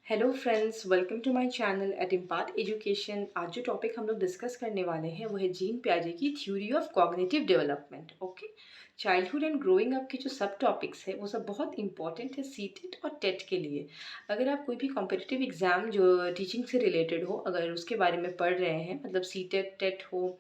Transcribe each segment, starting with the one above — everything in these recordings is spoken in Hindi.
Hello friends, welcome to my channel at Impart Education. आज जो टॉपिक हम लोग डिस्कस करने वाले हैं वो है जीन पियाजे की theory of cognitive development. Okay, childhood and growing up के जो सब टॉपिक्स है वो सब बहुत इंपॉर्टेंट है सीटेट और टेट के लिए। अगर आप कोई भी कॉम्पिटिटिव एग्जाम जो टीचिंग से रिलेटेड हो अगर उसके बारे में पढ़ रहे हैं, मतलब सीटेट टेट हो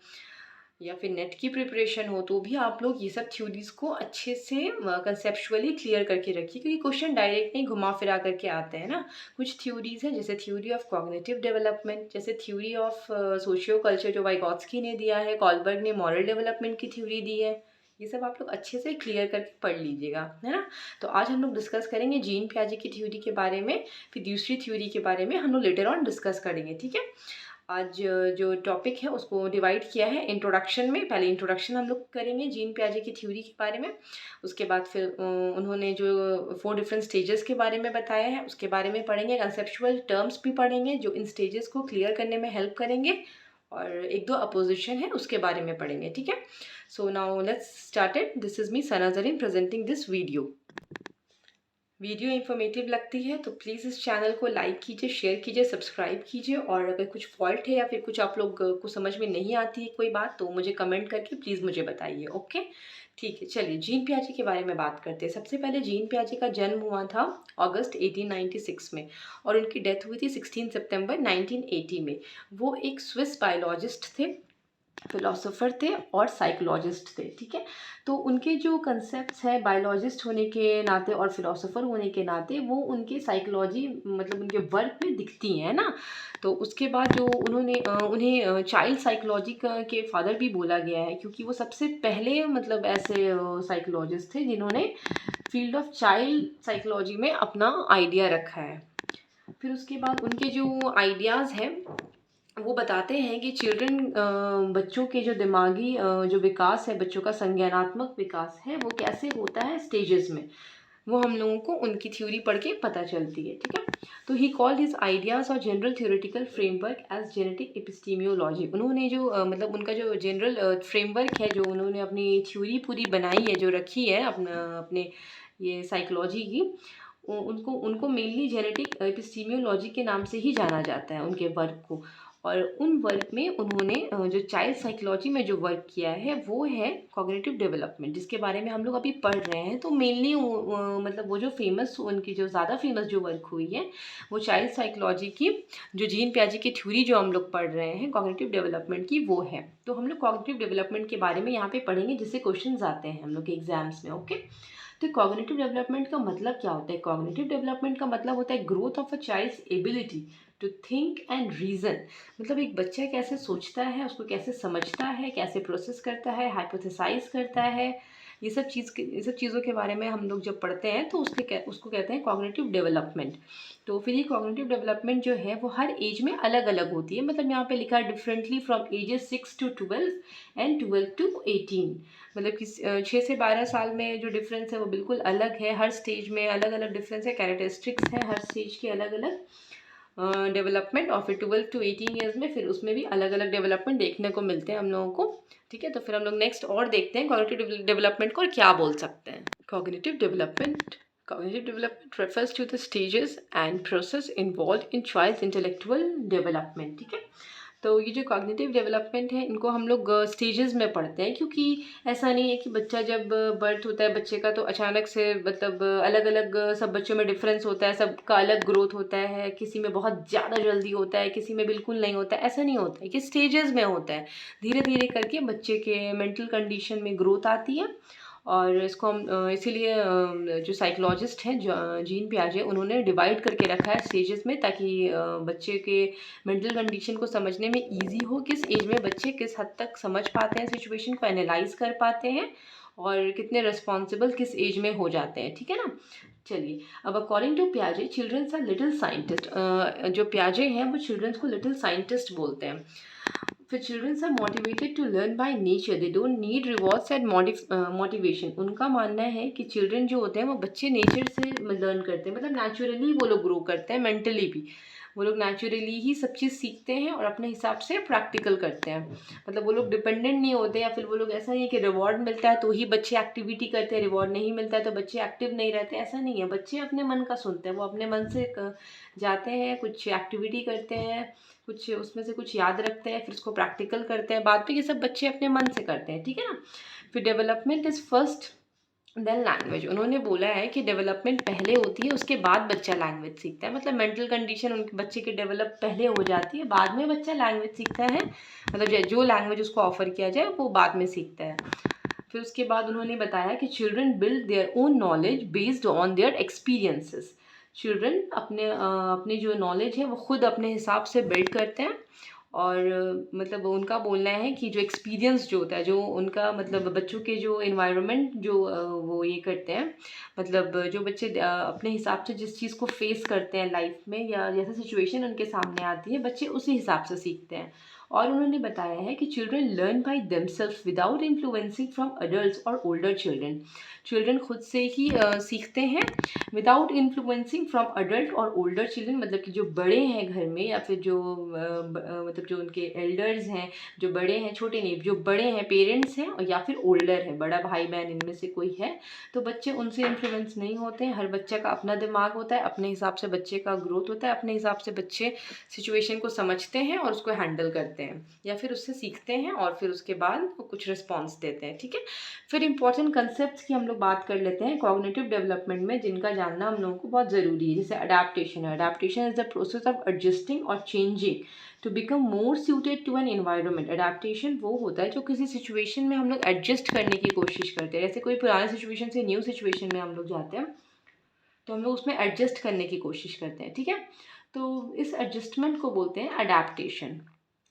या फिर नेट की प्रिपरेशन हो, तो भी आप लोग ये सब थ्योरीज को अच्छे से कंसेप्चुअली क्लियर करके रखिए, क्योंकि क्वेश्चन डायरेक्ट नहीं घुमा फिरा करके आते हैं ना। कुछ थ्योरीज हैं जैसे थ्योरी ऑफ कॉग्निटिव डेवलपमेंट, जैसे थ्योरी ऑफ सोशियो कल्चर जो वाइगॉत्स्की ने दिया है, कॉलबर्ग ने मॉरल डेवलपमेंट की थ्योरी दी है। ये सब आप लोग अच्छे से क्लियर करके पढ़ लीजिएगा, है ना। तो आज हम लोग डिस्कस करेंगे जीन पियाजे की थ्योरी के बारे में, फिर दूसरी थ्योरी के बारे में हम लोग लेटर ऑन डिस्कस करेंगे, ठीक है। आज जो टॉपिक है उसको डिवाइड किया है इंट्रोडक्शन में। पहले इंट्रोडक्शन हम लोग करेंगे जीन पियाजे की थ्योरी के बारे में, उसके बाद फिर उन्होंने जो 4 डिफरेंट स्टेजेस के बारे में बताया है उसके बारे में पढ़ेंगे। कंसेप्चुअल टर्म्स भी पढ़ेंगे जो इन स्टेजेस को क्लियर करने में हेल्प करेंगे, और एक दो अपोजिशन है उसके बारे में पढ़ेंगे, ठीक है। So now let's started. This is me Sana Zareen presenting this video informative लगती है तो प्लीज़ इस चैनल को लाइक कीजिए, शेयर कीजिए, सब्सक्राइब कीजिए। और अगर कुछ फॉल्ट है या फिर कुछ आप लोग को समझ में नहीं आती है कोई बात, तो मुझे कमेंट करके प्लीज़ मुझे बताइए। ओके, ठीक है। चलिए जीन पियाजे के बारे में बात करते हैं। सबसे पहले जीन पियाजे का जन्म हुआ था अगस्त 1896 में, और उनकी डेथ हुई थी 16 सितंबर 1980 में। वो एक स्विस बायोलॉजिस्ट थे, फिलोसोफर थे और साइकोलॉजिस्ट थे, ठीक है। तो उनके जो कंसेप्ट्स हैं बायोलॉजिस्ट होने के नाते और फिलोसोफर होने के नाते, वो उनके साइकोलॉजी मतलब उनके वर्क में दिखती हैं ना। तो उसके बाद जो उन्हें चाइल्ड साइकोलॉजी के फादर भी बोला गया है, क्योंकि वो सबसे पहले मतलब ऐसे साइकोलॉजिस्ट थे जिन्होंने फील्ड ऑफ चाइल्ड साइकोलॉजी में अपना आइडिया रखा है। फिर उसके बाद उनके जो आइडियाज़ हैं वो बताते हैं कि चिल्ड्रन बच्चों के जो दिमागी जो विकास है, बच्चों का संज्ञानात्मक विकास है, वो कैसे होता है स्टेजेस में, वो हम लोगों को उनकी थ्योरी पढ़ के पता चलती है, ठीक है। तो ही कॉल्ड हिज आइडियाज और general theoretical framework as genetic epistemology. उन्होंने जो मतलब उनका जो जनरल फ्रेमवर्क है, जो उन्होंने अपनी थ्योरी पूरी बनाई है, जो रखी है अपने ये साइकोलॉजी की, उनको उनको मेनली जेनेटिक एपिस्टीमियोलॉजी के नाम से ही जाना जाता है, उनके वर्क को। और उन वर्क में उन्होंने जो चाइल्ड साइकोलॉजी में जो वर्क किया है वो है कॉग्निटिव डेवलपमेंट, जिसके बारे में हम लोग अभी पढ़ रहे हैं। तो मेनली मतलब वो जो फेमस उनकी जो ज़्यादा फेमस जो वर्क हुई है वो चाइल्ड साइकोलॉजी की, जो जीन पियाजे की थ्योरी जो हम लोग पढ़ रहे हैं कॉग्निटिव डेवलपमेंट की, वो है। तो हम लोग कॉग्निटिव डेवलपमेंट के बारे में यहाँ पे पढ़ेंगे, जिससे क्वेश्चन आते हैं हम लोग के एग्जाम्स में। ओके, तो कॉग्निटिव डेवलपमेंट का मतलब क्या होता है? कॉग्निटिव डेवलपमेंट का मतलब होता है growth of a child's ability to think and reason. मतलब एक बच्चा कैसे सोचता है, उसको कैसे समझता है, कैसे प्रोसेस करता है, हाइपोथेसाइज करता है, ये सब चीज़ों के बारे में हम लोग जब पढ़ते हैं तो उसको कहते हैं कॉग्निटिव डेवलपमेंट। तो फिर ये कॉग्निटिव डेवलपमेंट जो है वो हर एज में अलग अलग होती है। मतलब यहाँ पे लिखा है differently from ages 6 to 12 and 12 to 18। मतलब कि 6 से 12 साल में जो डिफरेंस है वो बिल्कुल अलग है। हर स्टेज में अलग अलग डिफरेंस है, कैरेक्टरिस्टिक्स है हर स्टेज के अलग अलग डेवलपमेंट। और फिर 12 to 18 ईयर्स में फिर उसमें भी अलग अलग डेवलपमेंट देखने को मिलते हैं हम लोगों को, ठीक है। तो फिर हम लोग नेक्स्ट और देखते हैं कॉग्निटिव डेवलपमेंट को और क्या बोल सकते हैं। Cognitive development refers to the stages and process involved in child's intellectual development, ठीक है। तो ये जो कॉग्निटिव डेवलपमेंट है इनको हम लोग स्टेजेस में पढ़ते हैं, क्योंकि ऐसा नहीं है कि बच्चा जब बर्थ होता है बच्चे का तो अचानक से मतलब अलग अलग सब बच्चों में डिफरेंस होता है, सबका अलग ग्रोथ होता है, किसी में बहुत ज़्यादा जल्दी होता है, किसी में बिल्कुल नहीं होता है। ऐसा नहीं होता है कि स्टेजेस में होता है, धीरे धीरे करके बच्चे के मेंटल कंडीशन में ग्रोथ आती है। और इसको हम इसीलिए जो साइकोलॉजिस्ट हैं जीन पियाजे, उन्होंने डिवाइड करके रखा है स्टेजेस में, ताकि बच्चे के मेंटल कंडीशन को समझने में इजी हो, किस एज में बच्चे किस हद तक समझ पाते हैं, सिचुएशन को एनालाइज कर पाते हैं, और कितने रिस्पॉन्सिबल किस एज में हो जाते हैं, ठीक है ना। चलिए, अब अकॉर्डिंग टू पियाजे चिल्ड्रंस आर लिटिल साइंटिस्ट। जो पियाजे हैं वो चिल्ड्रंस को लिटिल साइंटिस्ट बोलते हैं। फिर childrens are motivated to learn by nature, they don't need rewards and motivation. उनका मानना है कि चिल्ड्रन जो होते हैं वो बच्चे नेचर से लर्न करते हैं, मतलब नेचुरली वो लोग ग्रो करते हैं, मेंटली भी। वो लोग नेचुरली ही सब चीज़ सीखते हैं और अपने हिसाब से प्रैक्टिकल करते हैं। मतलब वो लोग डिपेंडेंट नहीं होते, या फिर वो लोग ऐसा नहीं है कि रिवॉर्ड मिलता है तो ही बच्चे एक्टिविटी करते हैं, रिवॉर्ड नहीं मिलता है तो बच्चे एक्टिव नहीं रहते, ऐसा नहीं है। बच्चे अपने मन का सुनते हैं, वो अपने मन से जाते हैं, कुछ एक्टिविटी करते हैं, कुछ उसमें से कुछ याद रखते हैं, फिर उसको प्रैक्टिकल करते हैं। बाद में ये सब बच्चे अपने मन से करते हैं, ठीक है ना। फिर development is first then language. उन्होंने बोला है कि डेवलपमेंट पहले होती है, उसके बाद बच्चा लैंग्वेज सीखता है। मतलब मेंटल कंडीशन उनके बच्चे की डेवलप पहले हो जाती है, बाद में बच्चा लैंग्वेज सीखता है। मतलब जो लैंग्वेज उसको ऑफर किया जाए वो बाद में सीखता है। फिर उसके बाद उन्होंने बताया कि children build their own knowledge based on their experiences. Children अपनी जो नॉलेज है वो खुद अपने हिसाब से बिल्ड करते हैं। और मतलब उनका बोलना है कि जो एक्सपीरियंस जो होता है, जो उनका मतलब बच्चों के जो इन्वायरमेंट जो वो ये करते हैं, मतलब जो बच्चे अपने हिसाब से जिस चीज़ को फेस करते हैं लाइफ में, या जैसा सिचुएशन उनके सामने आती है, बच्चे उसी हिसाब से सीखते हैं। और उन्होंने बताया है कि children learn by themself without influencing from adults और ओल्डर चिल्ड्रन। चिल्ड्रन खुद से ही सीखते हैं विदाउट इन्फ्लुएंसिंग फ्रॉम अडल्ट और ओल्डर चिल्ड्रन। मतलब कि जो बड़े हैं घर में, या फिर जो मतलब जो उनके एल्डर्स हैं, जो बड़े हैं, छोटे नहीं, जो बड़े हैं, पेरेंट्स हैं, और या फिर ओल्डर है, बड़ा भाई बहन इनमें से कोई है, तो बच्चे उनसे इन्फ्लुएंस नहीं होते हैं। हर बच्चा का अपना दिमाग होता है, अपने हिसाब से बच्चे का ग्रोथ होता है, अपने हिसाब से बच्चे सिचुएशन को समझते हैं और उसको हैंडल करते हैं, या फिर उससे सीखते हैं और फिर उसके बाद वो कुछ रिस्पॉन्स देते हैं, ठीक है। फिर इंपॉर्टेंट कंसेप्ट की हम लोग बात कर लेते हैं कॉग्निटिव डेवलपमेंट में, जिनका जानना हम लोगों को बहुत ज़रूरी है। जैसे अडेप्टेशन है। Adaptation is the process of adjusting और changing to become more suited to an environment. Adaptation वो होता है जो किसी सिचुएशन में हम लोग एडजस्ट करने की कोशिश करते हैं। जैसे कोई पुराने सिचुएशन से न्यू सिचुएशन में हम लोग जाते हैं, तो हम लोग उसमें एडजस्ट करने की कोशिश करते हैं, ठीक है। तो इस एडजस्टमेंट को बोलते हैं अडेप्टेशन।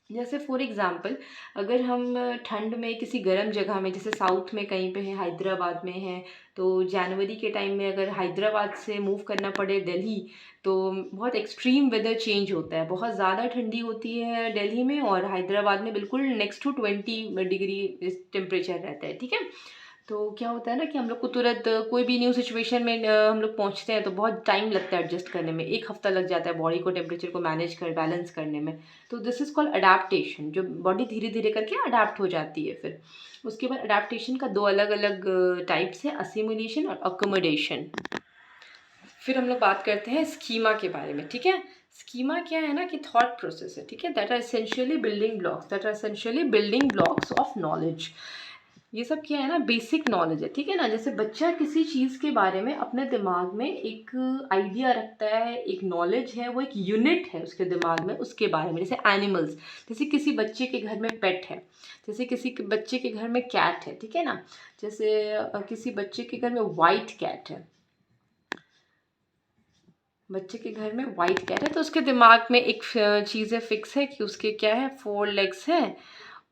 जैसे फॉर एग्ज़ाम्पल, अगर हम ठंड में किसी गर्म जगह में, जैसे साउथ में कहीं पे है, हैदराबाद में है, तो जनवरी के टाइम में अगर हैदराबाद से मूव करना पड़े दिल्ली, तो बहुत एक्सट्रीम वेदर चेंज होता है। बहुत ज़्यादा ठंडी होती है दिल्ली में, और हैदराबाद में बिल्कुल नेक्स्ट टू 20 डिग्री टेम्परेचर रहता है, ठीक है। तो क्या होता है ना कि हम लोग को तुरंत कोई भी न्यू सिचुएशन में हम लोग पहुंचते हैं तो बहुत टाइम लगता है एडजस्ट करने में, 1 हफ्ता लग जाता है बॉडी को टेम्परेचर को मैनेज कर बैलेंस करने में। तो दिस इज़ कॉल्ड अडेप्टेशन, जो बॉडी धीरे धीरे करके अडेप्ट हो जाती है। फिर उसके बाद अडेप्टेशन का 2 अलग अलग टाइप्स है, असिमुलेशन और अकोमोडेशन। फिर हम लोग बात करते हैं स्कीमा के बारे में, ठीक है। स्कीमा क्या है ना कि थॉट प्रोसेस है, ठीक है। That are essentially building blocks of knowledge. ये सब क्या है ना, बेसिक नॉलेज है, ठीक है ना। जैसे बच्चा किसी चीज़ के बारे में अपने दिमाग में एक आइडिया रखता है, एक नॉलेज है, वो एक यूनिट है उसके दिमाग में उसके बारे में। जैसे एनिमल्स, जैसे किसी बच्चे के घर में पेट है, जैसे किसी बच्चे के घर में कैट है, ठीक है ना। जैसे किसी बच्चे के घर में वाइट कैट है, बच्चे के घर में वाइट कैट है, तो उसके दिमाग में एक चीज़ है, फिक्स है कि उसके क्या है, 4 लेग्स है,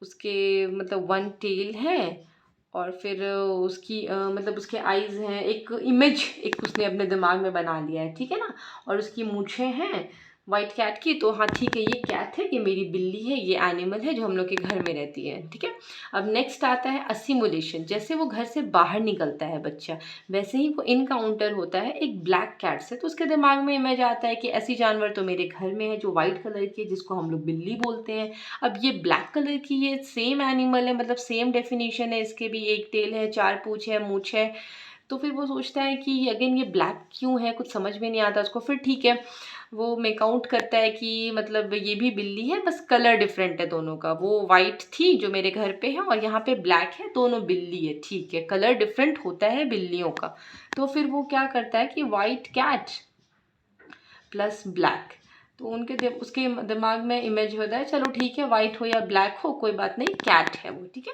उसके मतलब 1 टेल है, और फिर उसकी मतलब उसके आईज हैं, एक इमेज एक उसने अपने दिमाग में बना लिया है, ठीक है ना। और उसकी मूछें हैं वाइट कैट की, तो हाँ ठीक है, ये कैट है, ये मेरी बिल्ली है, ये एनिमल है जो हम लोग के घर में रहती है, ठीक है। अब नेक्स्ट आता है असिमुलेशन। जैसे वो घर से बाहर निकलता है बच्चा, वैसे ही वो इनकाउंटर होता है एक ब्लैक कैट से, तो उसके दिमाग में इमेज आता है कि ऐसी जानवर तो मेरे घर में है जो वाइट कलर की है, जिसको हम लोग बिल्ली बोलते हैं। अब ये ब्लैक कलर की, ये सेम एनिमल है, मतलब सेम डेफिनेशन है, इसके भी 1 टेल है, 4 पूँछ है, मूँछ है। तो फिर वो सोचता है कि अगेन ये ब्लैक क्यों है, कुछ समझ में नहीं आता उसको। फिर ठीक है, वो मेक आउट करता है कि मतलब ये भी बिल्ली है, बस कलर डिफरेंट है दोनों का। वो वाइट थी जो मेरे घर पे है, और यहाँ पे ब्लैक है, दोनों बिल्ली है, ठीक है, कलर डिफरेंट होता है बिल्लियों का। तो फिर वो क्या करता है कि वाइट कैट प्लस ब्लैक, तो उसके दिमाग में इमेज होता है, चलो ठीक है, वाइट हो या ब्लैक हो कोई बात नहीं, कैट है वो, ठीक है।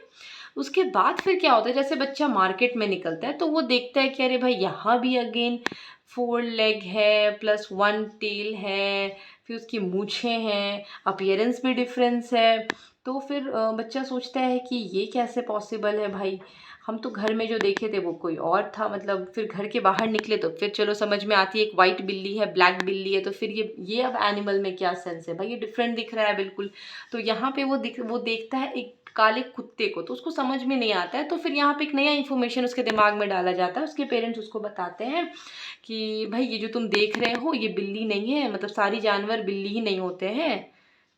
उसके बाद फिर क्या होता है, जैसे बच्चा मार्केट में निकलता है तो वो देखता है कि अरे भाई यहाँ भी अगेन 4 लेग है प्लस 1 टेल है, फिर उसकी मूछें हैं, अपीयरेंस भी डिफरेंस है। तो फिर बच्चा सोचता है कि ये कैसे पॉसिबल है भाई, हम तो घर में जो देखे थे वो कोई और था। मतलब फिर घर के बाहर निकले तो फिर चलो समझ में आती है, एक वाइट बिल्ली है, ब्लैक बिल्ली है, तो फिर ये अब एनिमल में क्या सेंस है भाई, ये डिफरेंट दिख रहा है बिल्कुल। तो यहाँ पे वो देखता है एक काले कुत्ते को, तो उसको समझ में नहीं आता है। तो फिर यहाँ पे एक नया इन्फॉर्मेशन उसके दिमाग में डाला जाता है। उसके पेरेंट्स उसको बताते हैं कि भाई ये जो तुम देख रहे हो ये बिल्ली नहीं है, मतलब सारी जानवर बिल्ली ही नहीं होते हैं।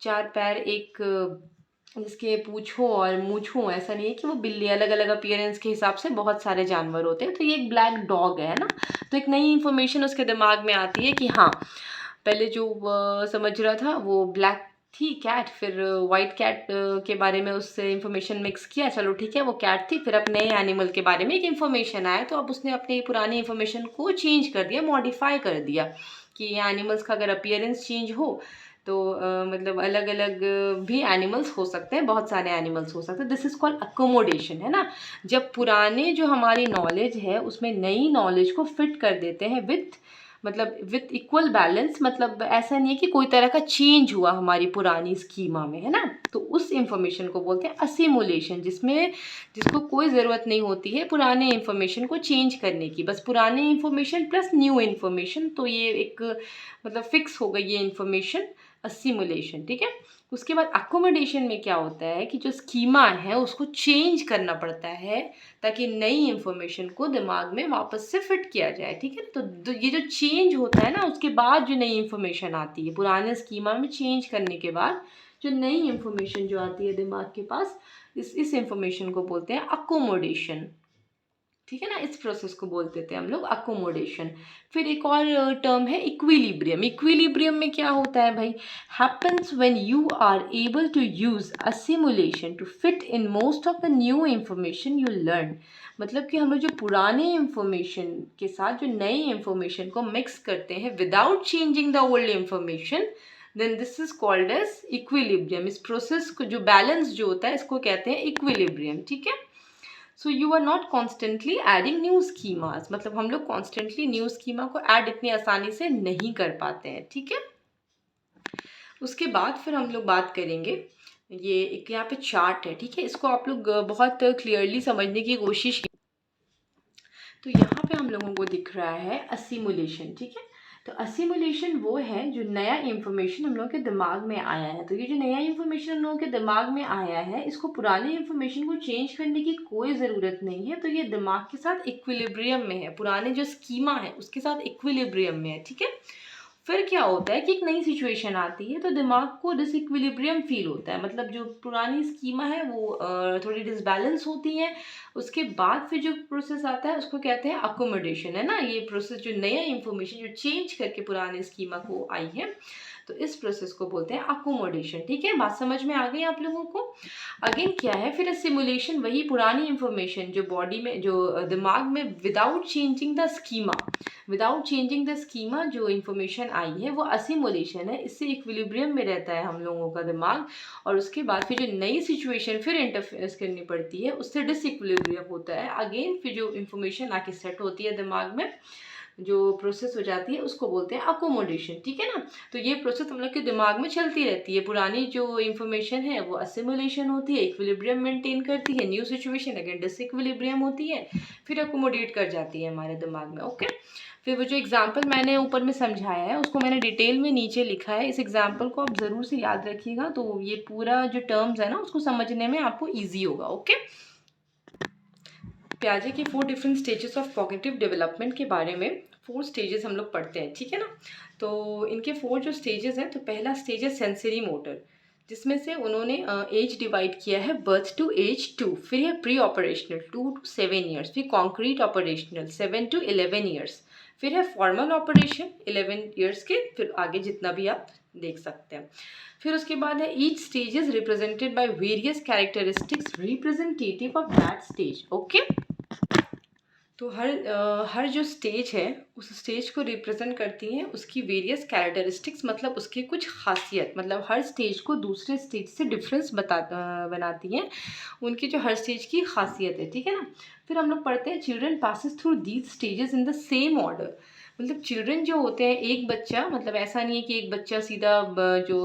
4 पैर एक जिसके पूँछ हो और मूँछ हो, ऐसा नहीं है कि वो बिल्ली, अलग अलग अपीयरेंस के हिसाब से बहुत सारे जानवर होते हैं। तो ये एक ब्लैक डॉग है ना। तो एक नई इन्फॉर्मेशन उसके दिमाग में आती है कि हाँ, पहले जो समझ रहा था वो ब्लैक थी कैट, फिर वाइट कैट के बारे में उससे इन्फॉर्मेशन मिक्स किया, चलो ठीक है वो कैट थी, फिर अब नए एनिमल के बारे में एक इन्फॉर्मेशन आया, तो अब उसने अपनी पुरानी इन्फॉर्मेशन को चेंज कर दिया, मॉडिफाई कर दिया कि ये एनिमल्स का अगर अपीयरेंस चेंज हो तो मतलब अलग अलग भी एनिमल्स हो सकते हैं, बहुत सारे एनिमल्स हो सकते हैं। दिस इज़ कॉल्ड अकोमोडेशन, है ना। जब पुराने जो हमारी नॉलेज है उसमें नई नॉलेज को फिट कर देते हैं विथ इक्वल बैलेंस, मतलब ऐसा नहीं है कि कोई तरह का चेंज हुआ हमारी पुरानी स्कीमा में, है ना। तो उस इंफॉर्मेशन को बोलते हैं असिमुलेशन, जिसको कोई ज़रूरत नहीं होती है पुराने इंफॉर्मेशन को चेंज करने की, बस पुराने इंफॉर्मेशन प्लस न्यू इंफॉर्मेशन, तो ये एक मतलब फिक्स हो गई ये इंफॉर्मेशन, असिमुलेशन, ठीक है। उसके बाद अकोमोडेशन में क्या होता है कि जो स्कीमा है उसको चेंज करना पड़ता है ताकि नई इन्फॉर्मेशन को दिमाग में वापस से फिट किया जाए, ठीक है। तो ये जो चेंज होता है ना, उसके बाद जो नई इन्फॉर्मेशन आती है पुराने स्कीमा में चेंज करने के बाद जो नई इन्फॉर्मेशन जो आती है दिमाग के पास, इस इन्फॉर्मेशन को बोलते हैं अकोमोडेशन, ठीक है ना। इस प्रोसेस को बोलते थे हम लोग अकोमोडेशन। फिर एक और टर्म है इक्विलिब्रियम। इक्विलिब्रियम में क्या होता है भाई, happens when you are able to use a simulation to fit in most of the new information you learn. मतलब कि हम लोग जो पुराने इंफॉर्मेशन के साथ जो नई इंफॉर्मेशन को मिक्स करते हैं without changing the old information, then this is called as equilibrium. इस प्रोसेस को जो बैलेंस जो होता है इसको कहते हैं इक्विलिब्रियम, ठीक है। So you are not constantly adding new schemas, मतलब हम लोग कॉन्स्टेंटली न्यू स्कीमा को ऐड इतनी आसानी से नहीं कर पाते हैं, ठीक है। उसके बाद फिर हम लोग बात करेंगे, ये एक यहाँ पे चार्ट है, ठीक है, इसको आप लोग बहुत क्लियरली समझने की कोशिश। तो यहाँ पे हम लोगों को दिख रहा है असिमुलेशन, ठीक है। तो असिमुलेशन वो है जो नया इन्फॉर्मेशन हम लोगों के दिमाग में आया है। तो ये जो नया इन्फॉर्मेशन हम लोगों के दिमाग में आया है, इसको पुराने इन्फॉर्मेशन को चेंज करने की कोई ज़रूरत नहीं है। तो ये दिमाग के साथ इक्विलिब्रियम में है, पुराने जो स्कीमा है उसके साथ इक्विलिब्रियम में है, ठीक है। फिर क्या होता है कि एक नई सिचुएशन आती है तो दिमाग को डिसइक्विलिब्रियम फील होता है, मतलब जो पुरानी स्कीमा है वो थोड़ी डिसबैलेंस होती है। उसके बाद फिर जो प्रोसेस आता है उसको कहते हैं अकोमोडेशन, है ना। ये प्रोसेस जो नया इंफॉर्मेशन जो चेंज करके पुराने स्कीमा को आई है, तो इस प्रोसेस को बोलते हैं अकोमोडेशन, ठीक है। बात समझ में आ गई आप लोगों को। अगेन क्या है फिर सिमुलेशन, वही पुरानी इंफॉर्मेशन जो बॉडी में जो दिमाग में विदाउट चेंजिंग द स्कीमा जो इन्फॉर्मेशन आई है वो असिमुलेशन है। इससे इक्विलिब्रियम में रहता है हम लोगों का दिमाग। और उसके बाद फिर जो नई सिचुएशन फिर इंटरफेरेंस करनी पड़ती है उससे डिसइक्विलिब्रियम होता है। अगेन फिर जो इन्फॉर्मेशन आके सेट होती है दिमाग में, जो प्रोसेस हो जाती है उसको बोलते हैं अकोमोडेशन, ठीक है ना। तो ये प्रोसेस हम लोग के दिमाग में चलती रहती है। पुरानी जो इन्फॉर्मेशन है वो असिमुलेशन होती है, इक्विलिब्रियम मेंटेन करती है, न्यू सिचुएशन अगेन डिसइक्विलिब्रियम होती है, फिर अकोमोडेट कर जाती है हमारे दिमाग में, ओके। फिर वो जो एग्जाम्पल मैंने ऊपर में समझाया है उसको मैंने डिटेल में नीचे लिखा है। इस एग्जाम्पल को आप ज़रूर से याद रखिएगा, तो ये पूरा जो टर्म्स है ना उसको समझने में आपको ईजी होगा, ओके। प्याजे के 4 different stages of cognitive development के बारे में 4 स्टेजेस हम लोग पढ़ते हैं, ठीक है ना। तो इनके 4 जो स्टेजेस हैं, तो पहला स्टेज है सेंसरी मोटर, जिसमें से उन्होंने एज डिवाइड किया है बर्थ टू एज 2, फिर है प्री ऑपरेशनल 2 to 7 ईयर्स, फिर कॉन्क्रीट ऑपरेशनल 7 to 11 ईयर्स, फिर है फॉर्मल ऑपरेशन 11 ईयर्स के, फिर आगे जितना भी आप देख सकते हैं। फिर उसके बाद है each stage is represented by various characteristics representative of that stage, okay. तो हर जो स्टेज है उस स्टेज को रिप्रेजेंट करती हैं उसकी वेरियस कैरेक्टरिस्टिक्स, मतलब उसकी कुछ खासियत, मतलब हर स्टेज को दूसरे स्टेज से डिफरेंस बनाती हैं उनकी जो हर स्टेज की खासियत है, ठीक है ना। फिर हम लोग पढ़ते हैं children passes through these stages in the same order. मतलब चिल्ड्रन जो होते हैं, एक बच्चा, मतलब ऐसा नहीं है कि एक बच्चा सीधा जो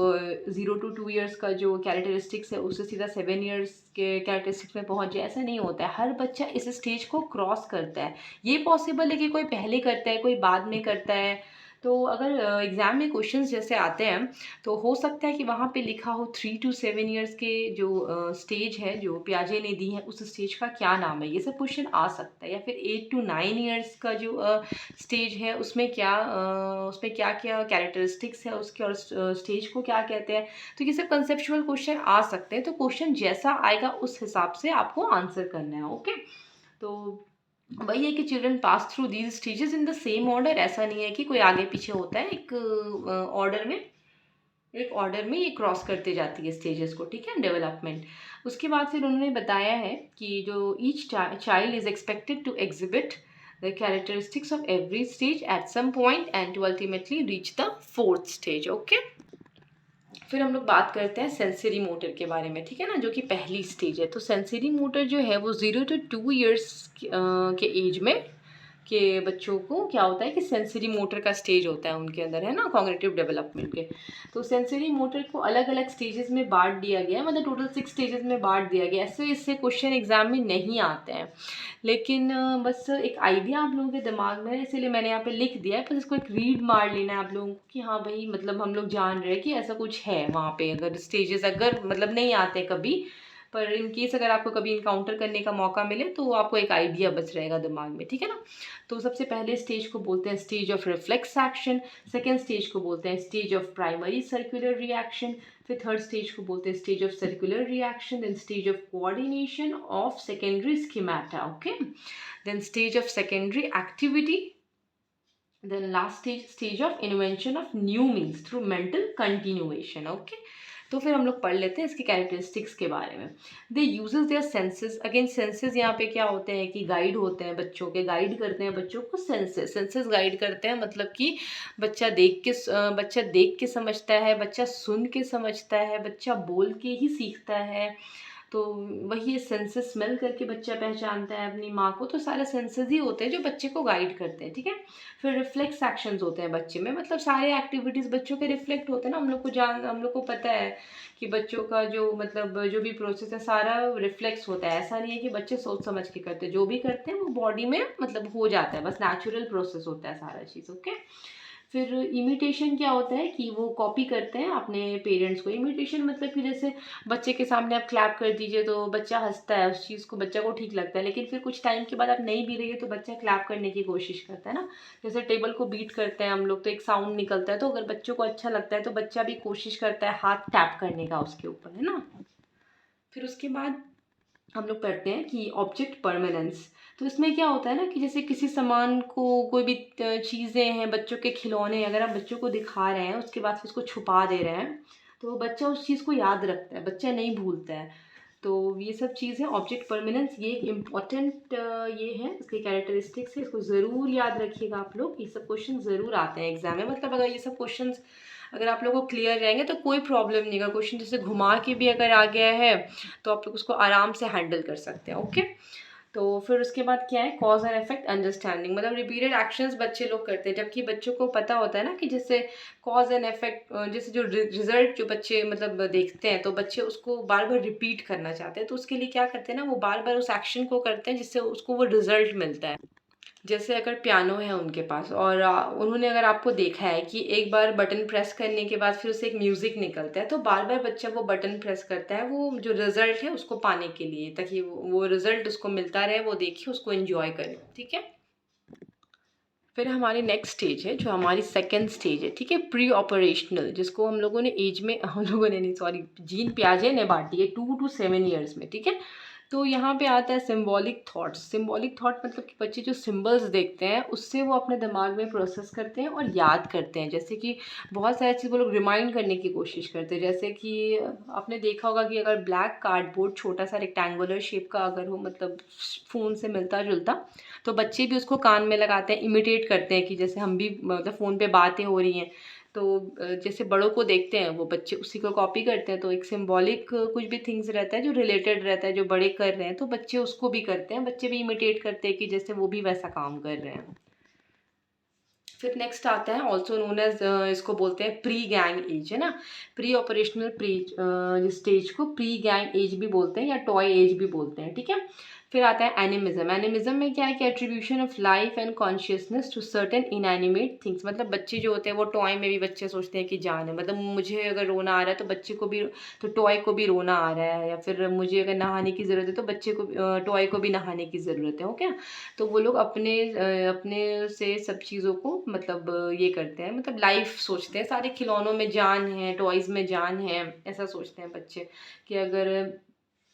0 to 2 ईयर्स का जो कैरेक्टरिस्टिक्स है उससे सीधा 7 ईयर्स के कैरेक्टरिस्टिक्स में पहुंच जाए, ऐसा नहीं होता है। हर बच्चा इस स्टेज को क्रॉस करता है। ये पॉसिबल है कि कोई पहले करता है कोई बाद में करता है, तो अगर एग्ज़ाम में क्वेश्चंस जैसे आते हैं तो हो सकता है कि वहाँ पे लिखा हो 3 टू 7 इयर्स के जो स्टेज है जो पियाजे ने दी है उस स्टेज का क्या नाम है, ये सब क्वेश्चन आ सकता है। या फिर 8 टू 9 इयर्स का जो स्टेज है उसमें क्या क्या कैरेक्टरिस्टिक्स है उसके और स्टेज को क्या कहते हैं। तो ये सब कंसेप्चुअल क्वेश्चन आ सकते हैं, तो क्वेश्चन जैसा आएगा उस हिसाब से आपको आंसर करना है। ओके, तो वही है कि children pass through these stages in the same order. ऐसा नहीं है कि कोई आगे पीछे होता है, एक ऑर्डर में ये क्रॉस करते जाती है स्टेजेस को, ठीक है, डेवलपमेंट। उसके बाद फिर उन्होंने बताया है कि जो each child is expected to exhibit the characteristics of every stage at some point and to ultimately reach the fourth stage. Okay, फिर हम लोग बात करते हैं सेंसरी मोटर के बारे में, ठीक है ना, जो कि पहली स्टेज है। तो सेंसरी मोटर जो है वो 0 to 2 ईयर्स के एज में के बच्चों को क्या होता है कि सेंसरी मोटर का स्टेज होता है उनके अंदर, है ना, कॉग्निटिव डेवलपमेंट के। तो सेंसरी मोटर को अलग अलग स्टेजेस में बांट दिया गया है, मतलब टोटल 6 स्टेजेस में बांट दिया गया है। ऐसे इससे क्वेश्चन एग्जाम में नहीं आते हैं, लेकिन बस एक आइडिया आप लोगों के दिमाग में है, इसीलिए मैंने यहाँ पे लिख दिया है। बस इसको एक रीड मार लेना है आप लोगों को कि हाँ भाई, मतलब हम लोग जान रहे हैं कि ऐसा कुछ है वहाँ पे। अगर स्टेजेस अगर मतलब नहीं आते कभी, पर इन केस अगर आपको कभी इनकाउंटर करने का मौका मिले तो आपको एक आइडिया बच रहेगा दिमाग में, ठीक है ना। तो सबसे पहले स्टेज को बोलते हैं stage of reflex action, second stage को बोलते हैं stage of primary circular reaction, फिर थर्ड स्टेज को बोलते हैं stage of circular reaction, then stage of coordination of secondary schemata, okay, then stage of secondary activity, then last stage of invention of new means through mental continuation. Okay, तो फिर हम लोग पढ़ लेते हैं इसके कैरेक्टरिस्टिक्स के बारे में। They uses their senses, again senses यहाँ पे क्या होते हैं कि गाइड होते हैं बच्चों के, गाइड करते हैं बच्चों को। सेंसेस गाइड करते हैं, मतलब कि बच्चा देख के समझता है, बच्चा सुन के समझता है, बच्चा बोल के ही सीखता है। तो वही सेंसेस स्मेल करके बच्चा पहचानता है अपनी माँ को। तो सारे सेंसेस ही होते हैं जो बच्चे को गाइड करते हैं, ठीक है। फिर रिफ्लेक्स एक्शंस होते हैं बच्चे में, मतलब सारे एक्टिविटीज़ बच्चों के रिफ्लेक्ट होते हैं ना। हम लोग को पता है कि बच्चों का जो मतलब जो भी प्रोसेस है सारा रिफ्लेक्स होता है। ऐसा नहीं है कि बच्चे सोच समझ के करते हैं, जो भी करते हैं वो बॉडी में मतलब हो जाता है, बस नेचुरल प्रोसेस होता है सारा चीज़। ओके, फिर इमिटेशन क्या होता है कि वो कॉपी करते हैं अपने पेरेंट्स को। इमिटेशन मतलब कि जैसे बच्चे के सामने आप क्लैप कर दीजिए तो बच्चा हंसता है, उस चीज़ को बच्चा को ठीक लगता है, लेकिन फिर कुछ टाइम के बाद आप नहीं भी रही है तो बच्चा क्लैप करने की कोशिश करता है ना। जैसे टेबल को बीट करते हैं हम लोग तो एक साउंड निकलता है, तो अगर बच्चों को अच्छा लगता है तो बच्चा भी कोशिश करता है हाथ टैप करने का उसके ऊपर, है ना। फिर उसके बाद हम लोग पढ़ते हैं कि ऑब्जेक्ट परमानेंस। तो इसमें क्या होता है ना कि जैसे किसी सामान को, कोई भी चीज़ें हैं, बच्चों के खिलौने, अगर आप बच्चों को दिखा रहे हैं उसके बाद फिर उसको छुपा दे रहे हैं तो बच्चा उस चीज़ को याद रखता है, बच्चा नहीं भूलता है। तो ये सब चीज़ें ऑब्जेक्ट परमानेंस, ये इम्पॉर्टेंट ये है, इसके कैरेक्टरिस्टिक्स है, इसको ज़रूर याद रखिएगा आप लोग। ये सब क्वेश्चन ज़रूर आते हैं एग्जाम में, मतलब अगर ये सब क्वेश्चन अगर आप लोगों को क्लियर रहेंगे तो कोई प्रॉब्लम नहीं है। क्वेश्चन जैसे घुमा के भी अगर आ गया है तो आप लोग उसको आराम से हैंडल कर सकते हैं। ओके, तो फिर उसके बाद क्या है, कॉज एंड इफेक्ट अंडरस्टैंडिंग, मतलब रिपीटेड एक्शंस बच्चे लोग करते हैं, जबकि बच्चों को पता होता है ना कि जैसे कॉज एंड इफेक्ट, जैसे जो रिजल्ट जो बच्चे मतलब देखते हैं तो बच्चे उसको बार बार रिपीट करना चाहते हैं, तो उसके लिए क्या करते हैं ना, वो बार बार उस एक्शन को करते हैं जिससे उसको वो रिजल्ट मिलता है। जैसे अगर पियानो है उनके पास और उन्होंने अगर आपको देखा है कि एक बार बटन प्रेस करने के बाद फिर उससे एक म्यूज़िक निकलता है, तो बार बार बच्चा वो बटन प्रेस करता है वो जो रिज़ल्ट है उसको पाने के लिए, ताकि वो रिज़ल्ट उसको मिलता रहे, वो देखिए उसको एंजॉय करे, ठीक है। फिर हमारी नेक्स्ट स्टेज है जो हमारी सेकंड स्टेज है, ठीक है, प्री ऑपरेशनल, जिसको हम लोगों ने एज में हम लोगों ने नहीं, सॉरी, जीन पियाजे ने बांटी है 2 to 7 ईयर्स में, ठीक है। तो यहाँ पे आता है सिंबॉलिक थॉट्स। सिंबॉलिक थॉट मतलब कि बच्चे जो सिंबल्स देखते हैं उससे वो अपने दिमाग में प्रोसेस करते हैं और याद करते हैं। जैसे कि बहुत सारी चीज़ वो लोग रिमाइंड करने की कोशिश करते हैं, जैसे कि आपने देखा होगा कि अगर ब्लैक कार्डबोर्ड छोटा सा रेक्टेंगुलर शेप का अगर हो, मतलब फ़ोन से मिलता जुलता, तो बच्चे भी उसको कान में लगाते हैं, इमिटेट करते हैं कि जैसे हम भी मतलब फ़ोन पे बातें हो रही हैं, तो जैसे बड़ों को देखते हैं वो बच्चे उसी को कॉपी करते हैं। तो एक सिंबॉलिक कुछ भी थिंग्स रहता है जो रिलेटेड रहता है, जो बड़े कर रहे हैं तो बच्चे उसको भी करते हैं, बच्चे भी इमिटेट करते हैं कि जैसे वो भी वैसा काम कर रहे हैं। फिर नेक्स्ट आता है ऑल्सो नोन एज, इसको बोलते हैं प्री गैंग एज, है ना। प्री ऑपरेशनल प्री स्टेज को प्री गैंग एज भी बोलते हैं या टॉय एज भी बोलते हैं, ठीक है। फिर आता है एनिमिज्म। एनिमिज्म में क्या है कि attribution of life and consciousness to certain inanimate things. मतलब बच्चे जो होते हैं वो टॉय में भी बच्चे सोचते हैं कि जान है, मतलब मुझे अगर रोना आ रहा है तो बच्चे को भी, तो टॉय को भी रोना आ रहा है, या फिर मुझे अगर नहाने की ज़रूरत है तो बच्चे को टॉय को भी नहाने की ज़रूरत है, ओके। तो वो लोग अपने से सब चीज़ों को मतलब ये करते हैं, मतलब लाइफ सोचते हैं, सारे खिलौनों में जान है, टॉयज़ में जान है, ऐसा सोचते हैं बच्चे। कि अगर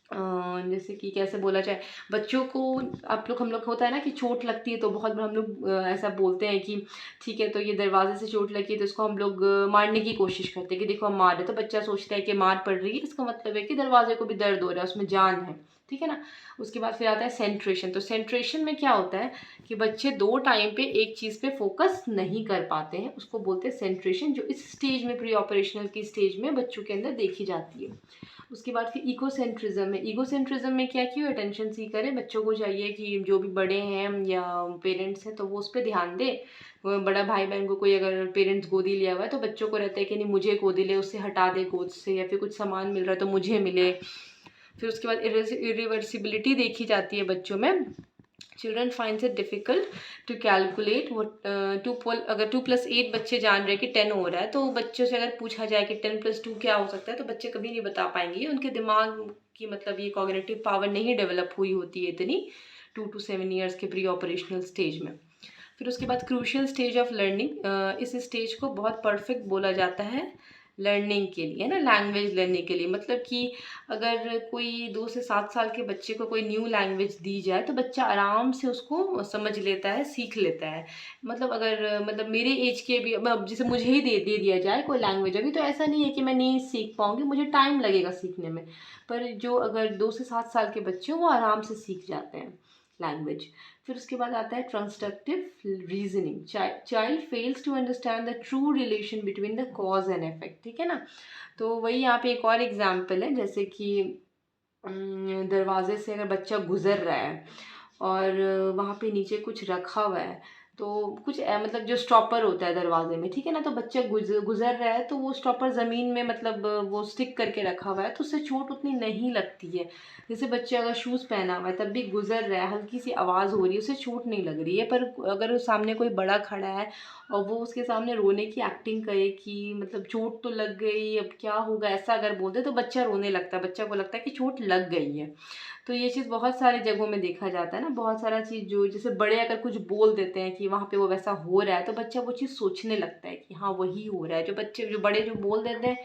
जैसे कि कैसे बोला जाए, बच्चों को आप लोग, हम लोग होता है ना कि चोट लगती है तो बहुत बार हम लोग ऐसा बोलते हैं कि ठीक है, तो ये दरवाजे से चोट लगी है तो इसको हम लोग मारने की कोशिश करते हैं कि देखो हम मार रहे, तो बच्चा सोचता है कि मार पड़ रही है, इसका मतलब है कि दरवाजे को भी दर्द हो रहा है, उसमें जान है, ठीक है ना। उसके बाद फिर आता है सेंट्रेशन। तो सेंट्रेशन में क्या होता है कि बच्चे दो टाइम पे एक चीज़ पे फोकस नहीं कर पाते हैं, उसको बोलते हैं सेंट्रेशन, जो इस स्टेज में, प्री ऑपरेशनल की स्टेज में बच्चों के अंदर देखी जाती है। उसके बाद फिर ईगोसेंट्रिज्म है। ईगोसेंट्रिज्म में क्या कि वो अटेंशन सीकर है, बच्चों को चाहिए कि जो भी बड़े हैं या पेरेंट्स हैं तो वो उस पर ध्यान दे। वो बड़ा भाई बहन को कोई अगर पेरेंट्स गोदी लिया हुआ है तो बच्चों को रहता है कि नहीं मुझे गोदी ले, उससे हटा दे गोद से, या फिर कुछ सामान मिल रहा है तो मुझे मिले। फिर उसके बाद इरिवर्सिबिलिटी देखी जाती है बच्चों में। Children finds it difficult to calculate what अगर 2+8 बच्चे जान रहे हैं कि 10 हो रहा है, तो बच्चों से अगर पूछा जाए कि 10+2 क्या हो सकता है तो बच्चे कभी नहीं बता पाएंगे। उनके दिमाग की मतलब ये कॉग्निटिव पावर नहीं डेवलप हुई होती है इतनी 2 to 7 ईयर्स के प्री ऑपरेशनल स्टेज में। फिर उसके बाद क्रूशियल स्टेज ऑफ लर्निंग। इस स्टेज को बहुत परफेक्ट बोला जाता है लर्निंग के लिए, है ना, लैंग्वेज लर्निंग के लिए। मतलब कि अगर कोई 2 से 7 साल के बच्चे को कोई न्यू लैंग्वेज दी जाए तो बच्चा आराम से उसको समझ लेता है, सीख लेता है। मतलब अगर मतलब मेरे एज के भी, अब जैसे मुझे ही दे दिया जाए कोई लैंग्वेज अभी, तो ऐसा नहीं है कि मैं नहीं सीख पाऊँगी, मुझे टाइम लगेगा सीखने में। पर जो अगर 2 से 7 साल के बच्चे हों वो आराम से सीख जाते हैं लैंग्वेज। फिर उसके बाद आता है constructive reasoning. Child fails to understand the true relation between the cause and effect, ठीक है ना। तो वही यहाँ पे एक और एग्जाम्पल है, जैसे कि दरवाजे से अगर बच्चा गुजर रहा है और वहाँ पे नीचे कुछ रखा हुआ है, तो कुछ मतलब जो स्टॉपर होता है दरवाजे में, ठीक है ना, तो बच्चा गुजर रहा है तो वो स्टॉपर ज़मीन में मतलब वो स्टिक करके रखा हुआ है तो उससे चोट उतनी नहीं लगती है। जैसे बच्चे अगर शूज़ पहना हुआ है तब भी गुजर रहा है, हल्की सी आवाज़ हो रही है, उसे चोट नहीं लग रही है। पर अगर सामने कोई बड़ा खड़ा है और वो उसके सामने रोने की एक्टिंग करे कि मतलब चोट तो लग गई, अब क्या होगा, ऐसा अगर बोल दे तो बच्चा रोने लगता है, बच्चा को लगता है कि चोट लग गई है। तो ये चीज़ बहुत सारे जगहों में देखा जाता है ना, बहुत सारा चीज़ जो जैसे बड़े अगर कुछ बोल देते हैं कि वहाँ पे वो वैसा हो रहा है तो बच्चा वो चीज़ सोचने लगता है कि हाँ वही हो रहा है। जो बड़े जो बोल देते हैं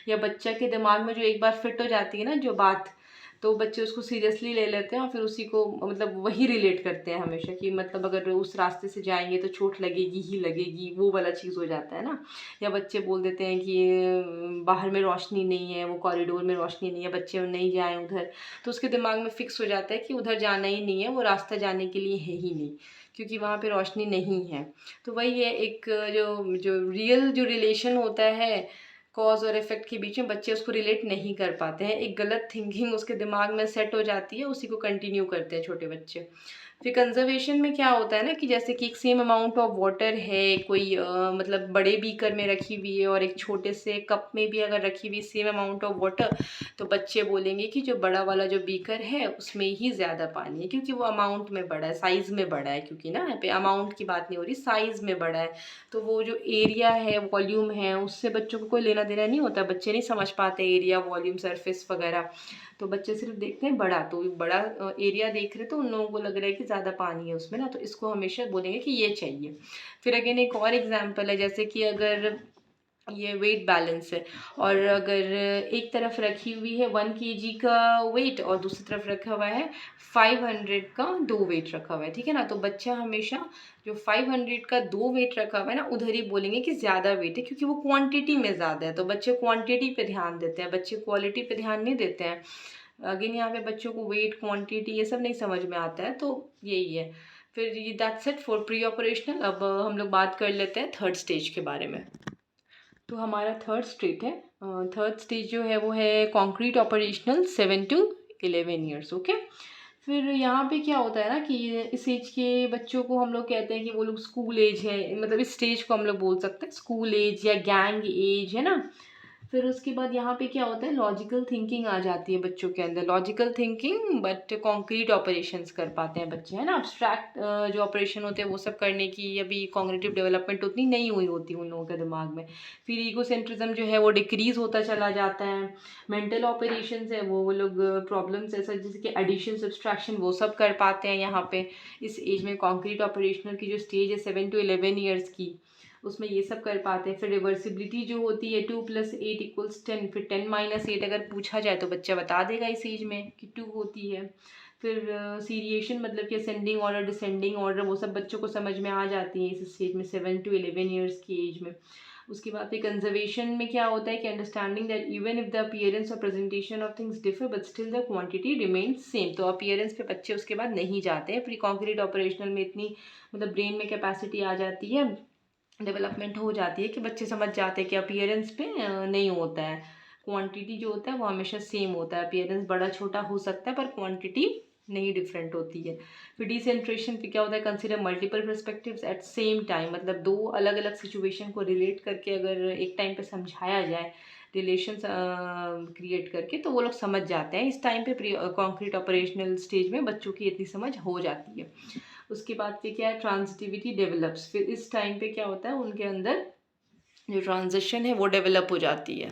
या बच्चा के दिमाग में जो एक बार फिट हो जाती है ना जो बात, तो बच्चे उसको सीरियसली ले लेते हैं और फिर उसी को मतलब वही रिलेट करते हैं हमेशा कि मतलब अगर उस रास्ते से जाएंगे तो चोट लगेगी ही लगेगी, वो वाला चीज़ हो जाता है ना। या बच्चे बोल देते हैं कि बाहर में रोशनी नहीं है, वो कॉरिडोर में रोशनी नहीं है, बच्चे नहीं जाएं उधर, तो उसके दिमाग में फिक्स हो जाता है कि उधर जाना ही नहीं है, वो रास्ता जाने के लिए है ही नहीं क्योंकि वहाँ पे रोशनी नहीं है। तो वही है एक जो जो रियल जो रिलेशन होता है कॉज और इफेक्ट के बीच में, बच्चे उसको रिलेट नहीं कर पाते हैं, एक गलत थिंकिंग उसके दिमाग में सेट हो जाती है, उसी को कंटिन्यू करते हैं छोटे बच्चे। फिर कंजर्वेशन में क्या होता है ना कि जैसे कि एक सेम अमाउंट ऑफ वाटर है, कोई मतलब बड़े बीकर में रखी हुई है और एक छोटे से कप में भी अगर रखी हुई सेम अमाउंट ऑफ वाटर, तो बच्चे बोलेंगे कि जो बड़ा वाला जो बीकर है उसमें ही ज़्यादा पानी है क्योंकि वो अमाउंट में बड़ा है, साइज़ में बड़ा है, क्योंकि ना यहाँ पे अमाउंट की बात नहीं हो रही, साइज़ में बड़ा है। तो वो जो एरिया है, वॉल्यूम है, उससे बच्चों को कोई लेना देना नहीं होता, बच्चे नहीं समझ पाते एरिया, वॉल्यूम, सरफेस वगैरह। तो बच्चे सिर्फ देखते हैं बड़ा, तो बड़ा एरिया देख रहे तो उन लोगों को लग रहा है कि ज़्यादा पानी है उसमें ना, तो इसको हमेशा बोलेंगे कि ये चाहिए। फिर अगेन एक और एग्जांपल है, जैसे कि अगर ये वेट बैलेंस है और अगर एक तरफ रखी हुई है 1 kg का वेट और दूसरी तरफ रखा हुआ है 500 का 2 वेट रखा हुआ है, ठीक है ना, तो बच्चा हमेशा जो 500 का 2 वेट रखा हुआ है ना उधर ही बोलेंगे कि ज़्यादा वेट है क्योंकि वो क्वांटिटी में ज़्यादा है, तो बच्चे क्वांटिटी पे ध्यान देते हैं, बच्चे क्वालिटी पे ध्यान नहीं देते हैं। अगेन यहाँ पे बच्चों को वेट, क्वांटिटी ये सब नहीं समझ में आता है, तो यही है। फिर ये that's it for pre operational. अब हम लोग बात कर लेते हैं थर्ड स्टेज के बारे में। तो हमारा थर्ड स्टेज जो है वो है concrete operational 7 to 11 years, okay. फिर यहाँ पे क्या होता है ना कि इस एज के बच्चों को हम लोग कहते हैं कि वो लोग स्कूल एज है, मतलब इस स्टेज को हम लोग बोल सकते हैं स्कूल एज या गैंग एज, है ना। फिर उसके बाद यहाँ पे क्या होता है, लॉजिकल थिंकिंग आ जाती है बच्चों के अंदर। Logical thinking but concrete operations कर पाते हैं बच्चे, है ना। अब्स्ट्रैक्ट जो ऑपरेशन होते हैं वो सब करने की अभी कॉग्निटिव डेवलपमेंट उतनी नहीं हुई होती उन लोगों के दिमाग में। फिर ईगोसेंट्रिज्म जो है वो डिक्रीज होता चला जाता है। मेंटल ऑपरेशंस है वो लोग प्रॉब्लम्स ऐसा जैसे कि एडिशन सब्सट्रैक्शन वो सब कर पाते हैं यहाँ पे इस एज में। कॉन्क्रीट ऑपरेशनल की जो स्टेज है 7 to 11 ईयर्स की, उसमें ये सब कर पाते हैं। फिर रिवर्सिबिलिटी जो होती है 2+8=10, फिर 10-8 अगर पूछा जाए तो बच्चा बता देगा इस एज में कि 2 होती है। फिर सीरिएशन मतलब कि असेंडिंग ऑर्डर डिसेंडिंग ऑर्डर वो सब बच्चों को समझ में आ जाती है इस स्टेज में 7 to 11 ईयर्स की एज में। उसके बाद फिर कंजर्वेशन में क्या होता है कि understanding that even if the appearance और presentation of things differ but still the quantity remains same. तो अपीयरेंस पे बच्चे उसके बाद नहीं जाते हैं। प्री कॉन्क्रीट ऑपरेशनल में इतनी मतलब ब्रेन में कैपेसिटी आ जाती है, डेवलपमेंट हो जाती है कि बच्चे समझ जाते हैं कि अपीयरेंस पे नहीं होता है, क्वांटिटी जो होता है वो हमेशा सेम होता है। अपीयरेंस बड़ा छोटा हो सकता है पर क्वांटिटी नहीं डिफरेंट होती है। फिर डिसेंट्रेशन पे क्या होता है, consider multiple perspectives at same time, मतलब दो अलग अलग सिचुएशन को रिलेट करके अगर एक टाइम पे समझाया जाए रिलेशन क्रिएट करके तो वो लोग समझ जाते हैं। इस टाइम पे कॉन्क्रीट ऑपरेशनल स्टेज में बच्चों की इतनी समझ हो जाती है। उसके बाद फिर क्या है, ट्रांजिटिविटी डेवलप्स। फिर इस टाइम पे क्या होता है उनके अंदर जो ट्रांजिशन है वो डेवलप हो जाती है।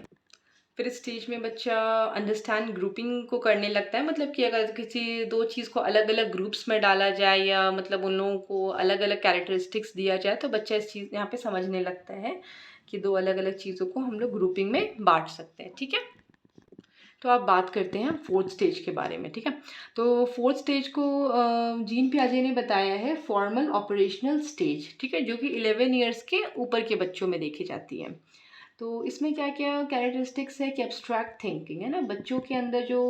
फिर इस स्टेज में बच्चा अंडरस्टैंड ग्रुपिंग को करने लगता है, मतलब कि अगर किसी दो चीज़ को अलग अलग ग्रुप्स में डाला जाए या मतलब उन लोगों को अलग अलग कैरेक्टरिस्टिक्स दिया जाए तो बच्चा इस चीज़ यहाँ पे समझने लगता है कि दो अलग अलग चीज़ों को हम लोग ग्रुपिंग में बांट सकते हैं। ठीक है, तो आप बात करते हैं फोर्थ स्टेज के बारे में। ठीक है, तो फोर्थ स्टेज को जीन पियाजे ने बताया है फॉर्मल ऑपरेशनल स्टेज। ठीक है, जो कि 11 ईयर्स के ऊपर के बच्चों में देखी जाती है। तो इसमें क्या क्या कैरेक्टरिस्टिक्स है कि एब्स्ट्रैक्ट थिंकिंग है ना बच्चों के अंदर जो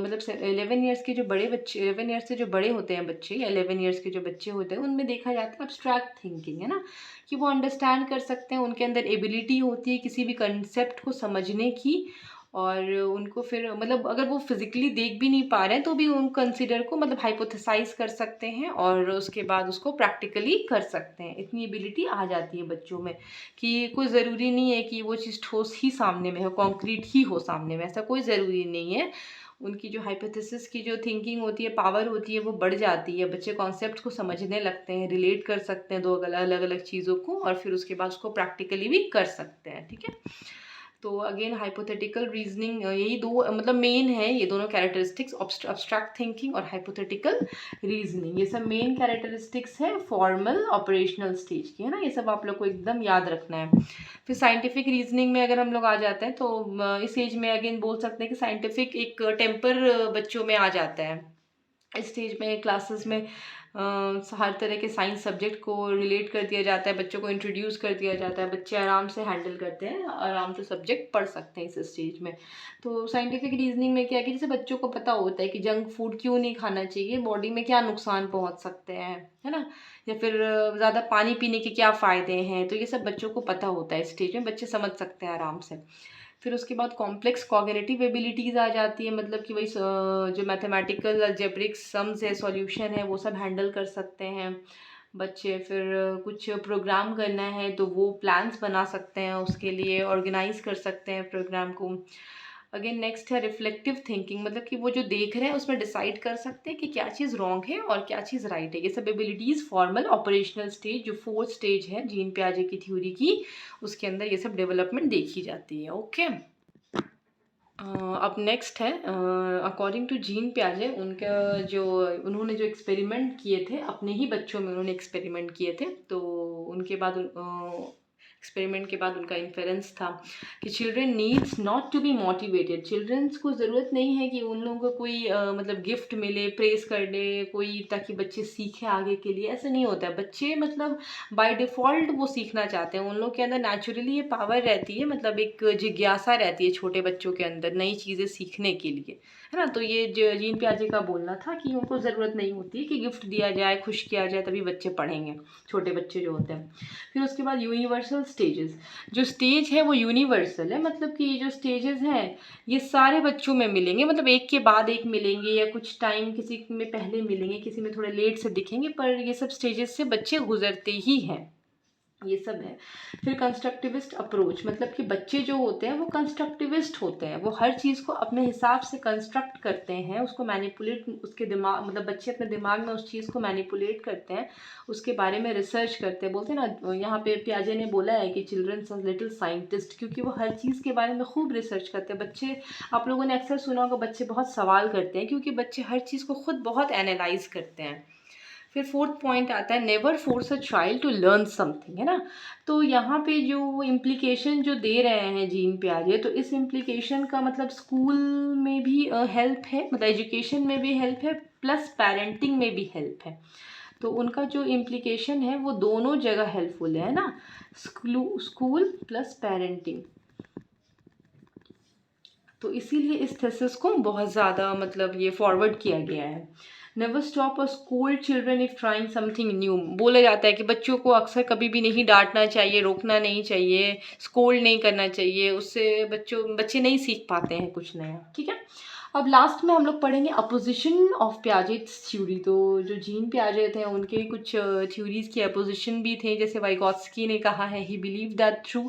मतलब 11 ईयर्स के जो बड़े बच्चे 11 ईयर्स से जो बड़े होते हैं बच्चे या 11 ईयर्स के जो बच्चे होते हैं उनमें देखा जाता है एब्स्ट्रैक्ट थिंकिंग, है ना, कि वो अंडरस्टैंड कर सकते हैं, उनके अंदर एबिलिटी होती है किसी भी कंसेप्ट को समझने की। और उनको फिर मतलब अगर वो फिजिकली देख भी नहीं पा रहे हैं तो भी उन कंसिडर को मतलब हाइपोथेसाइज कर सकते हैं और उसके बाद उसको प्रैक्टिकली कर सकते हैं। इतनी एबिलिटी आ जाती है बच्चों में कि कोई ज़रूरी नहीं है कि वो चीज़ ठोस ही सामने में हो, कॉन्क्रीट ही हो सामने में, ऐसा कोई ज़रूरी नहीं है। उनकी जो हाइपोथेसिस की जो थिंकिंग होती है, पावर होती है, वो बढ़ जाती है। बच्चे कॉन्सेप्ट को समझने लगते हैं, रिलेट कर सकते हैं दो अलग अलग चीज़ों को और फिर उसके बाद उसको प्रैक्टिकली भी कर सकते हैं। ठीक है, तो अगेन हाइपोथेटिकल रीजनिंग, यही दो मतलब मेन है, ये दोनों कैरेक्टरिस्टिक्स अब्स्ट्रैक्ट थिंकिंग और हाइपोथेटिकल रीजनिंग, ये सब मेन कैरेक्टरिस्टिक्स है फॉर्मल ऑपरेशनल स्टेज की, है ना। ये सब आप लोग को एकदम याद रखना है। फिर साइंटिफिक रीजनिंग में अगर हम लोग आ जाते हैं तो इस एज में अगेन बोल सकते हैं कि साइंटिफिक एक टेम्पर बच्चों में आ जाता है। इस स्टेज में क्लासेस में हर तरह के साइंस सब्जेक्ट को रिलेट कर दिया जाता है, बच्चों को इंट्रोड्यूस कर दिया जाता है, बच्चे आराम से हैंडल करते हैं, आराम से सब्जेक्ट पढ़ सकते हैं इस स्टेज में। तो साइंटिफिक रीजनिंग में क्या है कि जैसे बच्चों को पता होता है कि जंक फूड क्यों नहीं खाना चाहिए, बॉडी में क्या नुकसान पहुंच सकते हैं, है ना, या फिर ज़्यादा पानी पीने के क्या फ़ायदे हैं, तो ये सब बच्चों को पता होता है। इस स्टेज में बच्चे समझ सकते हैं आराम से। फिर उसके बाद कॉम्प्लेक्स कॉग्निटिव एबिलिटीज़ आ जाती है, मतलब कि वही जो मैथमेटिकल अलजेब्रिक सम्स है, सॉल्यूशन है, वो सब हैंडल कर सकते हैं बच्चे। फिर कुछ प्रोग्राम करना है तो वो प्लान्स बना सकते हैं, उसके लिए ऑर्गेनाइज कर सकते हैं प्रोग्राम को। अगेन नेक्स्ट है रिफ्लेक्टिव थिंकिंग, मतलब कि वो जो देख रहे हैं उसमें डिसाइड कर सकते हैं कि क्या चीज़ रॉन्ग है और क्या चीज़ राइट है। ये सब एबिलिटीज़ फॉर्मल ऑपरेशनल स्टेज जो फोर्थ स्टेज है जीन पियाजे की थ्योरी की, उसके अंदर ये सब डेवलपमेंट देखी जाती है। ओके, अब नेक्स्ट है अकॉर्डिंग टू जीन पियाजे, उनका जो उन्होंने जो एक्सपेरिमेंट किए थे अपने ही बच्चों में, उन्होंने एक्सपेरिमेंट किए थे, तो उनके बाद एक्सपेरिमेंट के बाद उनका इन्फेरेंस था कि children needs not to be motivated. Childrens को ज़रूरत नहीं है कि उन लोगों को कोई मतलब गिफ्ट मिले, प्रेस कर दे कोई, ताकि बच्चे सीखें आगे के लिए, ऐसा नहीं होता है। बच्चे मतलब बाय डिफ़ॉल्ट वो सीखना चाहते हैं, उन लोग के अंदर नेचुरली ये पावर रहती है, मतलब एक जिज्ञासा रहती है छोटे बच्चों के अंदर नई चीज़ें सीखने के लिए, है ना। तो ये जीन पियाजे का बोलना था कि उनको ज़रूरत नहीं होती है कि गिफ्ट दिया जाए, खुश किया जाए तभी बच्चे पढ़ेंगे, छोटे बच्चे जो होते हैं। फिर उसके बाद यूनिवर्सल स्टेजेस, जो स्टेज है वो यूनिवर्सल है, मतलब कि ये जो स्टेजेस हैं ये सारे बच्चों में मिलेंगे, मतलब एक के बाद एक मिलेंगे या कुछ टाइम किसी में पहले मिलेंगे, किसी में थोड़े लेट से दिखेंगे, पर ये सब स्टेजेस से बच्चे गुजरते ही हैं। ये सब है। फिर कंस्ट्रक्टिविस्ट अप्रोच, मतलब कि बच्चे जो होते हैं वो कंस्ट्रक्टिविस्ट होते हैं, वो हर चीज़ को अपने हिसाब से कंस्ट्रक्ट करते हैं, उसको मैनिपुलेट, उसके दिमाग, मतलब बच्चे अपने दिमाग में उस चीज़ को मैनिपुलेट करते हैं, उसके बारे में रिसर्च करते हैं। बोलते हैं ना, यहाँ पे पियाजे ने बोला है कि चिल्ड्रंस आर लिटिल साइंटिस्ट, क्योंकि वो हर चीज़ के बारे में खूब रिसर्च करते हैं। बच्चे, आप लोगों ने अक्सर सुना होगा, बच्चे बहुत सवाल करते हैं, क्योंकि बच्चे हर चीज़ को खुद बहुत एनालाइज करते हैं। फिर फोर्थ पॉइंट आता है, never force a child to learn something, है ना। तो यहाँ पे जो इम्प्लीकेशन जो दे रहे हैं जीन प्याजे, तो इस इम्प्लीकेशन का मतलब स्कूल में भी हेल्प है, मतलब एजुकेशन में भी हेल्प है, प्लस पेरेंटिंग में भी हेल्प है। तो उनका जो इम्प्लीकेशन है वो दोनों जगह हेल्पफुल है ना, स्कूल प्लस पेरेंटिंग। तो इसीलिए इस थीसिस को बहुत ज़्यादा मतलब ये फॉरवर्ड किया गया है। Never stop a school children if trying something new, बोला जाता है कि बच्चों को अक्सर कभी भी नहीं डांटना चाहिए, रोकना नहीं चाहिए, स्कोल्ड नहीं करना चाहिए, उससे बच्चे नहीं सीख पाते हैं कुछ नया, ठीक है। अब लास्ट में हम लोग पढ़ेंगे अपोजिशन ऑफ पियाजेट्स थ्योरी। तो जो जीन पियाजे थे उनके कुछ थ्योरीज की अपोजिशन भी थे, जैसे वाइगॉत्स्की ने कहा है, ही believe that through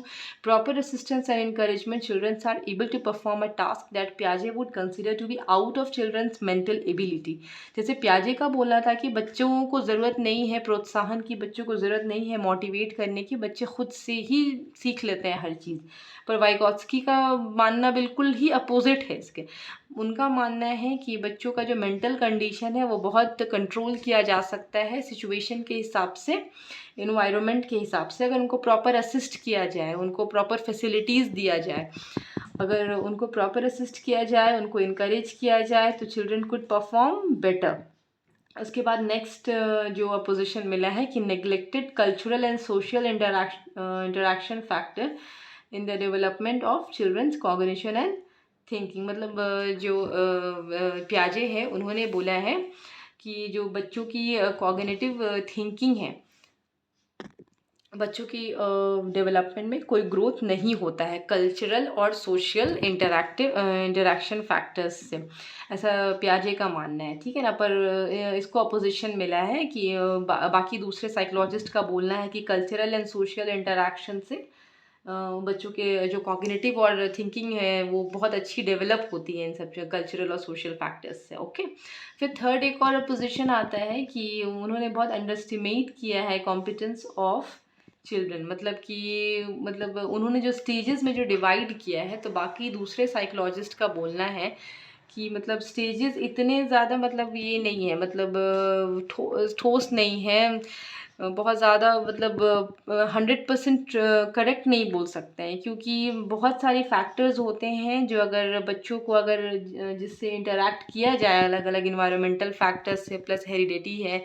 proper assistance and encouragement children are able to perform a task that Piaget would consider to be out of children's mental ability। जैसे पियाजे का बोलना था कि बच्चों को ज़रूरत नहीं है प्रोत्साहन की, बच्चों को ज़रूरत नहीं है मोटिवेट करने की, बच्चे खुद से ही सीख लेते हैं हर चीज़। पर वाइगॉत्स्की का मानना बिल्कुल ही अपोजिट है इसके। उनका मानना है कि बच्चों का जो मेंटल कंडीशन है वो बहुत कंट्रोल किया जा सकता है सिचुएशन के हिसाब से, इन्वायरमेंट के हिसाब से, अगर उनको प्रॉपर असिस्ट किया जाए, उनको प्रॉपर फैसिलिटीज़ दिया जाए। अगर उनको प्रॉपर असिस्ट किया जाए, उनको इनकरेज किया जाए, तो चिल्ड्रन कुड परफॉर्म बेटर। उसके बाद नेक्स्ट जो अपोजिशन मिला है कि neglected cultural and social interaction factor in the development of children's cognition and thinking. मतलब जो पियाजे है उन्होंने बोला है कि जो बच्चों की कॉग्निटिव थिंकिंग है, बच्चों की डेवलपमेंट में कोई ग्रोथ नहीं होता है कल्चरल और सोशल इंटरैक्शन फैक्टर्स से, ऐसा पियाजे का मानना है, ठीक है ना। पर इसको अपोजिशन मिला है कि बाकी दूसरे साइकोलॉजिस्ट का बोलना है कि कल्चरल एंड सोशल इंटरैक्शन से बच्चों के जो कॉग्निटिव और थिंकिंग है वो बहुत अच्छी डेवलप होती है इन सब कल्चरल और सोशल फैक्टर्स से, ओके। फिर थर्ड एक और पोजीशन आता है कि उन्होंने बहुत अंडरस्टिमेट किया है कॉम्पिटेंस ऑफ चिल्ड्रन, मतलब कि मतलब उन्होंने जो स्टेजेस में जो डिवाइड किया है, तो बाकी दूसरे साइकोलॉजिस्ट का बोलना है कि मतलब स्टेजेस इतने ज़्यादा मतलब ये नहीं है, मतलब ठोस नहीं है, बहुत ज़्यादा मतलब 100% करेक्ट नहीं बोल सकते हैं, क्योंकि बहुत सारे फैक्टर्स होते हैं जो अगर बच्चों को अगर जिससे इंटरेक्ट किया जाए अलग अलग इन्वायरमेंटल फैक्टर्स से, प्लस हेरिडिटी है,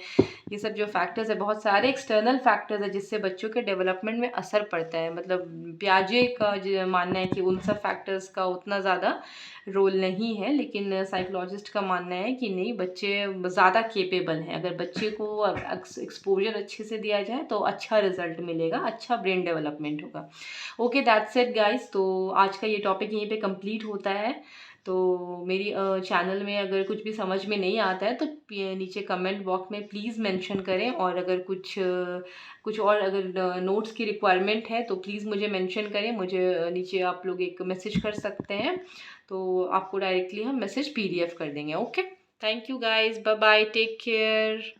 ये सब जो फैक्टर्स है, बहुत सारे एक्सटर्नल फैक्टर्स है जिससे बच्चों के डेवलपमेंट में असर पड़ता है। मतलब पियाजे का जो मानना है कि उन सब फैक्टर्स का उतना ज़्यादा रोल नहीं है, लेकिन साइकोलॉजिस्ट का मानना है कि नहीं, बच्चे ज़्यादा केपेबल हैं, अगर बच्चे को एक्सपोजर अच्छे से दिया जाए तो अच्छा रिजल्ट मिलेगा, अच्छा ब्रेन डेवलपमेंट होगा। Okay, that's it guys. तो आज का ये टॉपिक यहीं पे कंप्लीट होता है। तो मेरी चैनल में अगर कुछ भी समझ में नहीं आता है तो नीचे कमेंट बॉक्स में प्लीज़ मेंशन करें, और अगर कुछ और अगर नोट्स की रिक्वायरमेंट है तो प्लीज़ मुझे मेंशन करें, मुझे नीचे आप लोग एक मैसेज कर सकते हैं, तो आपको डायरेक्टली हम मैसेज PDF कर देंगे। Okay, thank you guys, bye bye, take care.